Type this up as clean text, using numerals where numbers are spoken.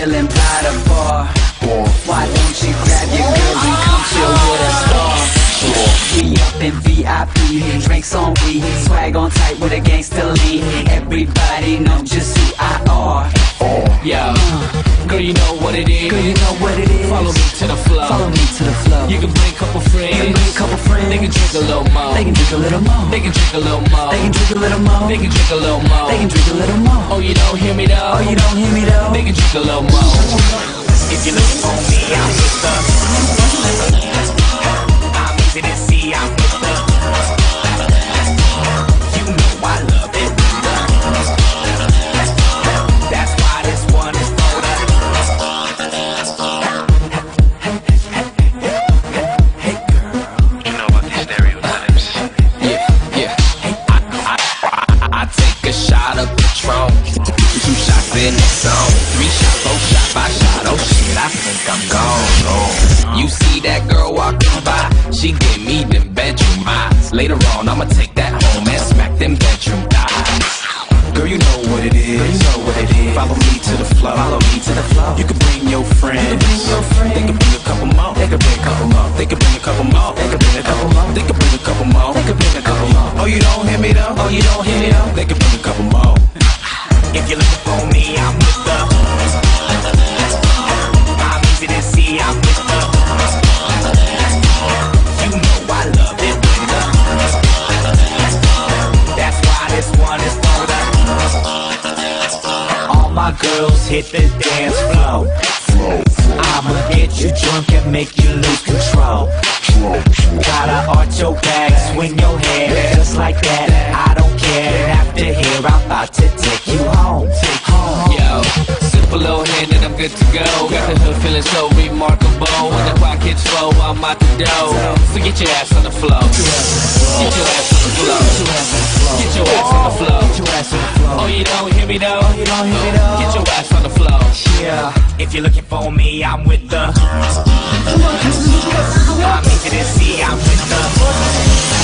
chillin' by the bar. Why don't you grab your girls and come chill with a star? We up in VIP, drinks on we, swag on tight with a gangster lean. Everybody know just who I are. Yo, girl, you know what it is. Girl, you know what it is. Follow me to the flow. Follow me to the flow. You can bring a couple friends. You can bring a couple friends. They can drink a little more. They can drink a little more. They can drink a little more. They can drink a little more. They can drink a little more. They can drink a little more. Oh, you don't hear me though. Oh, you don't hear me though. They can drink a little more. If you're looking for me, I'm with the. I'm easy to see, I'm with the. You know I love it. That's why this one is for the. Hey girl, you know about the stereotypes. Yeah. I take a shot of Patron, 2 shots in the zone, 3 shots, 4 shots, 5 shots. Oh shit, I think I'm gone. You see that girl walking by? She give me them bedroom eyes. Later on, I'ma take that home and smack them bedroom thighs. girl, you know what it is. You know what it is. Follow me to the flow. Follow me to the flow. You can bring your friends. They can bring a couple more. They can bring a couple more. They can bring a couple more. They can bring a couple more. They can bring a couple more. They can bring a couple more. Oh, you don't hear me though? Oh, you don't hear me though. They can bring a couple more. If you're looking for me, I'm with the. I'm easy to see, I'm with the. You know I love it when the. That's why this one is for the. All my girls hit the dance floor. I'ma get you drunk and make you lose control. Gotta arch your back, swing your head just like that. I don't care. And after here, I'm about to take you home. Take home. Yo, sip a little hand and I'm good to go. Got the hood feeling so remarkable. When the pockets full, I'm out the dough. So get your ass on the floor. Get your ass on the floor. Get your ass on the floor. Oh, you don't hear me though? You don't hear me though. Get your ass on the floor. Yeah. If you're looking for me, I'm with the. I'm easy to see, I'm with the.